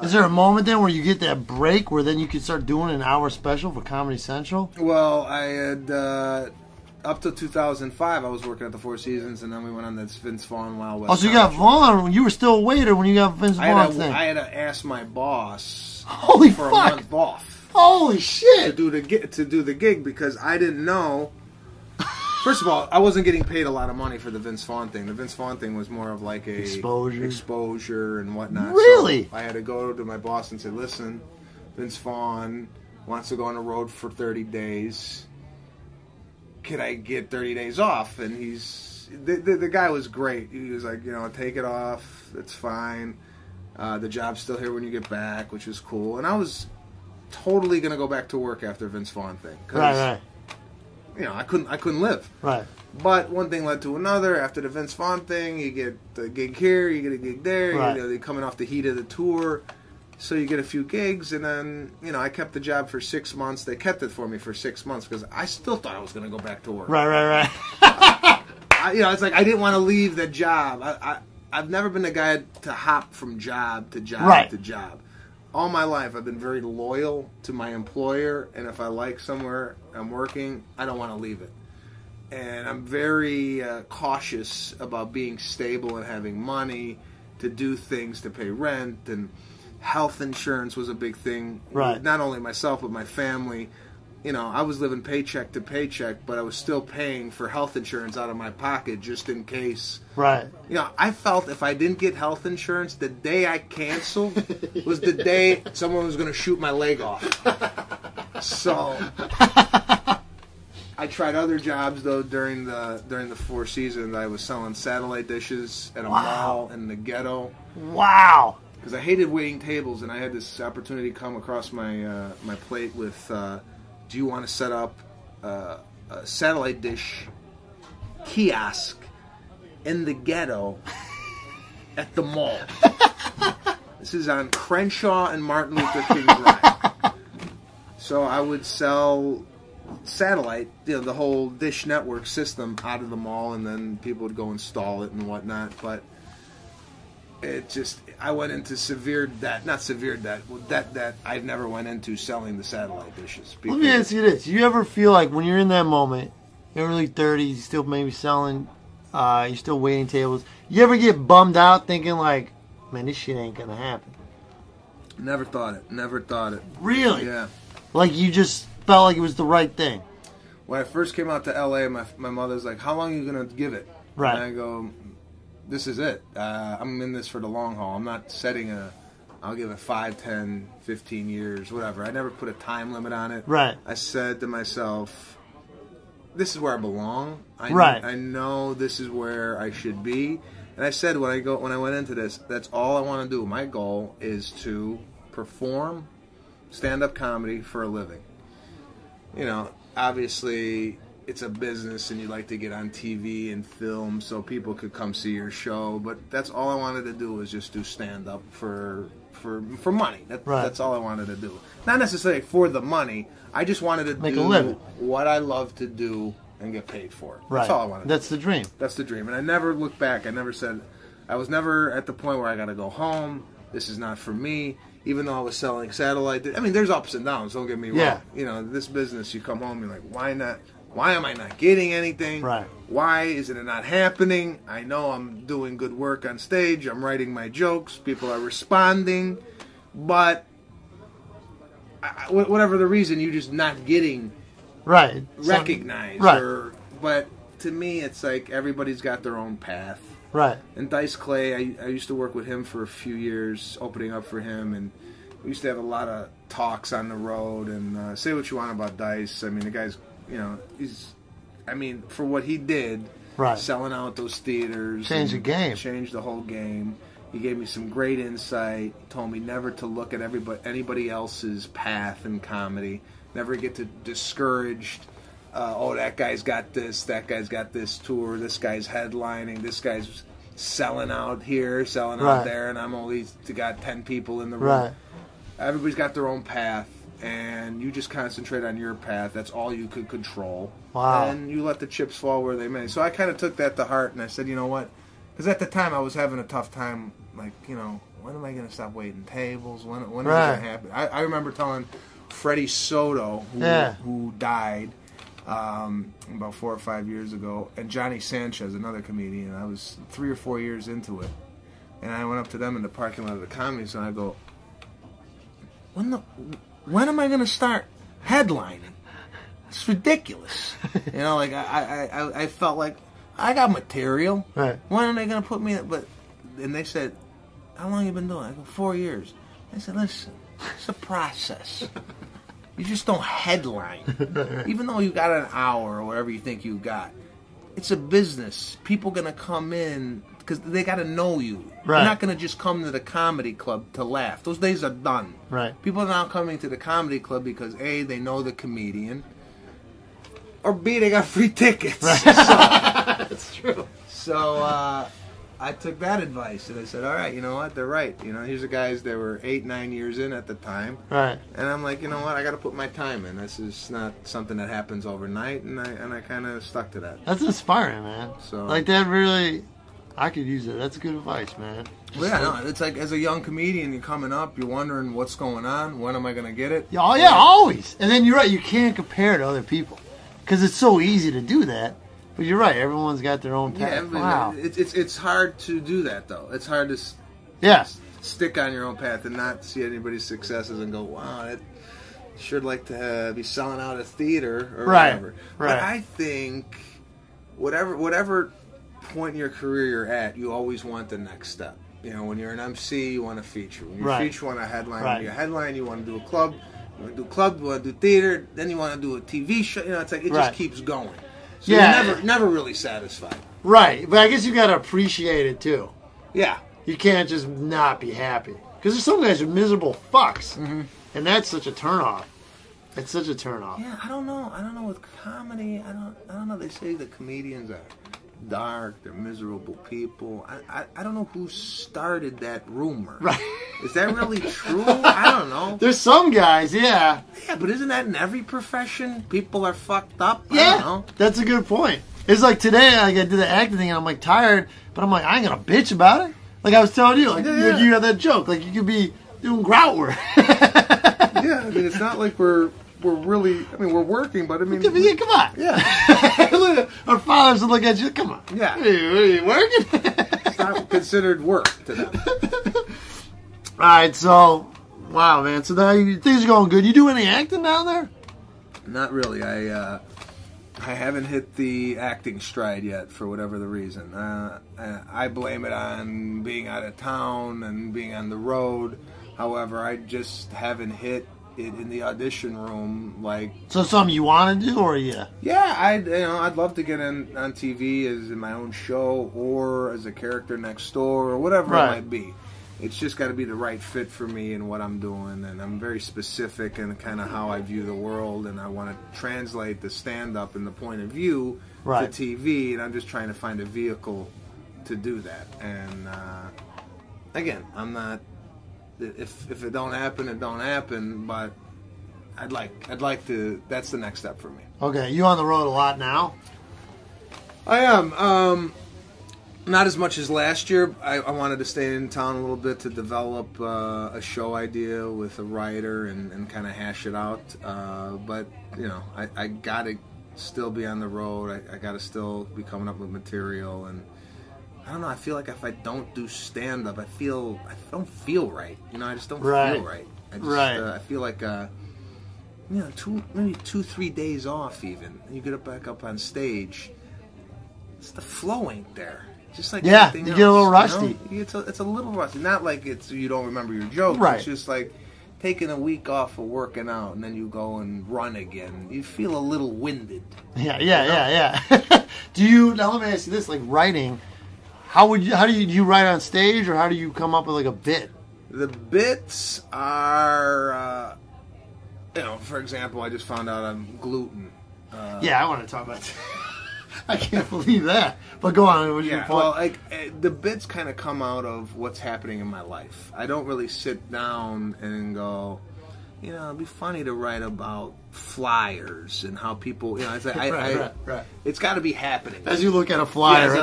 Is there a moment then where you get that break where then you can start doing an hour special for Comedy Central? Well, I had, up to 2005, I was working at the Four Seasons, and then we went on this Vince Vaughn Wild West. Oh, so you got Vaughn. You were still a waiter when you got Vince Vaughn thing. I had to ask my boss Holy for fuck. a month off. Holy shit. To do the gig because I didn't know. First of all, I wasn't getting paid a lot of money for the Vince Vaughn thing. The Vince Vaughn thing was more of like a exposure and whatnot. Really? So I had to go to my boss and say, listen, Vince Vaughn wants to go on the road for 30 days. Can I get 30 days off? And the guy was great. He was like, take it off. It's fine. The job's still here when you get back, which is cool. And I was totally going to go back to work after Vince Vaughn thing. Right. I couldn't live. Right. But one thing led to another. After the Vince Vaughn thing, you get the gig here, you get a gig there. Right. They're coming off the heat of the tour, so you get a few gigs, and then I kept the job for 6 months. They kept it for me for 6 months because I still thought I was going to go back to work. Right. It's like I didn't want to leave the job. I've never been the guy to hop from job to job to job. All my life, I've been very loyal to my employer, and if I like somewhere I'm working, I don't want to leave it. And I'm very cautious about being stable and having money to do things, to pay rent, and health insurance was a big thing. Right. Not only myself, but my family. I was living paycheck to paycheck, but I was still paying for health insurance out of my pocket just in case. Right. I felt if I didn't get health insurance, the day I canceled was the day someone was going to shoot my leg off. So I tried other jobs though during the Four Seasons. I was selling satellite dishes at a mall in the ghetto. Wow. Because I hated waiting tables, and I had this opportunity come across my my plate with. Do you want to set up a satellite dish kiosk in the ghetto at the mall? This is on Crenshaw and Martin Luther King Drive. So I would sell satellite, the whole dish network system out of the mall, and then people would go install it and whatnot. But I went into severe debt, not severe debt, that I've never went into selling the satellite dishes. Let me ask you this. You ever feel like when you're in that moment, early 30s, you're still maybe selling, you're still waiting tables, you ever get bummed out thinking like, man, this shit ain't going to happen? Never thought it. Really? Yeah. Like you just felt like it was the right thing? When I first came out to L.A., my mother's like, how long are you going to give it? Right. And I go, this is it. I'm in this for the long haul. I'm not setting I'll give it 5, 10, 15 years, whatever. I never put a time limit on it. Right. I said to myself, this is where I belong. Right. I know this is where I should be. And I said when I went into this, that's all I want to do. My goal is to perform stand-up comedy for a living. Obviously it's a business and you like to get on TV and film so people could come see your show, but that's all I wanted to do was just do stand-up for money. That's all I wanted to do. Not necessarily for the money. I just wanted to make do a living. What I love to do and get paid for it. Right. That's all I wanted to do. That's the dream. That's the dream. And I never looked back. I never said, I was never at the point where I got to go home. This is not for me. Even though I was selling satellite. I mean, there's ups and downs, don't get me wrong. Yeah. This business, you come home, you're like, why not? Why am I not getting anything? Right. Why is it not happening? I know I'm doing good work on stage. I'm writing my jokes. People are responding. But whatever the reason, you're just not getting recognized. Right. But to me, it's like everybody's got their own path. Right. And Dice Clay, I used to work with him for a few years, opening up for him. And we used to have a lot of talks on the road. And say what you want about Dice. I mean, the guy's... for what he did, selling out those theaters. Changed the game. Changed the whole game. He gave me some great insight. He told me never to look at anybody else's path in comedy. Never get too discouraged. That guy's got this tour. This guy's headlining. This guy's selling out here, selling out there, and I'm only got 10 people in the room. Right. Everybody's got their own path. And you just concentrate on your path. That's all you could control. Wow. And you let the chips fall where they may. So I kind of took that to heart, and I said, you know what? Because at the time I was having a tough time, like, when am I going to stop waiting tables? When is it going to happen? I remember telling Freddie Soto, who died about 4 or 5 years ago, and Johnny Sanchez, another comedian. I was 3 or 4 years into it, and I went up to them in the parking lot of the Comedy Store, and I go, when am I going to start headlining? It's ridiculous. You know, like I felt like I got material. Right. When are they going to put me in? And they said, how long have you been doing it? I go, 4 years. I said, listen, it's a process. You just don't headline. Even though you got an hour or whatever you think you got. It's a business. People going to come in because they got to know you. Right. They're not going to just come to the comedy club to laugh. Those days are done. Right. People are now coming to the comedy club because A, they know the comedian, or B, they got free tickets. Right. That's true. So I took that advice and I said, all right, you know what? They're right. You know, here's the guys that were 8, 9 years in at the time. Right. And I'm like, you know what? I got to put my time in. This is not something that happens overnight, and I kind of stuck to that. That's inspiring, man. So like that really, I could use it. That's good advice, man. Well, yeah, no, it's like as a young comedian, you're coming up, you're wondering what's going on, when am I going to get it? Oh yeah, always. And then you're right, you can't compare to other people because it's so easy to do that. But you're right, everyone's got their own path. Yeah, wow. It's hard to do that though. It's hard to stick on your own path and not see anybody's successes and go, wow, I'd sure like to be selling out a theater or whatever. Right. But I think whatever point in your career you're at, you always want the next step. You know, when you're an MC, you want to feature. When you feature, you want to headline. When you're a headline, you want to do a club. You want to do a club, you want to do theater. Then you want to do a TV show. You know, it's like it just keeps going. So you're never really satisfied. Right, but I guess you got to appreciate it too. Yeah. You can't just not be happy. Because there's some guys who are miserable fucks. Mm-hmm. And that's such a turnoff. It's such a turnoff. Yeah, I don't know. I don't know with comedy. I don't know. They say the comedians are dark, they're miserable people. I don't know who started that rumor. Right. Is that really true? I don't know. There's some guys, yeah. Yeah, but isn't that in every profession? People are fucked up? Yeah, I don't know. That's a good point. It's like today, like I did the acting thing, and I'm like tired, but I'm like, I ain't gonna bitch about it. Like I was telling you, like you have that joke, like you could be doing grout work. Yeah, I mean, it's not like we're really, I mean, we're working, but I mean... Yeah, come on. Yeah. Our fathers would look at you, come on. Yeah. What are you working? It's not considered work to them. Alright, so, wow, man. So now things are going good. You do any acting down there? Not really. I haven't hit the acting stride yet for whatever the reason. I blame it on being out of town and being on the road. However, I just haven't hit it in the audition room. Like, so something you want to do, or yeah? Yeah, I'd love to get on TV as in my own show or as a character next door or whatever it might be. It's just got to be the right fit for me and what I'm doing, and I'm very specific in kind of how I view the world, and I want to translate the stand-up and the point of view to TV, and I'm just trying to find a vehicle to do that. And again, I'm not. If it don't happen, it don't happen. But I'd like to. That's the next step for me. Okay, you on the road a lot now? I am. Not as much as last year. I wanted to stay in town a little bit to develop a show idea with a writer and kind of hash it out. But you know, I gotta still be on the road. I gotta still be coming up with material, and I don't know. I feel like if I don't do stand up, I don't feel right. You know, I just don't feel right. I just, I feel like you know, maybe 2-3 days off even. You get back up on stage. It's the flow ain't there. Just like anything else, get a little rusty. You know? It's a little rusty. Not like it's you don't remember your jokes. Right. It's just like taking a week off of working out and then you go and run again. You feel a little winded. Yeah. Do you? Now let me ask you this: like writing, how do you write on stage, or how do you come up with like a bit? The bits are, you know, for example, I just found out I'm gluten. Yeah, I want to talk about that. I can't believe that. But go on. What's your point? Well, like the bits kind of come out of what's happening in my life. I don't really sit down and go, you know, it'd be funny to write about flyers and how people, you know, it's like, it's got to be happening. As you look at a flyer.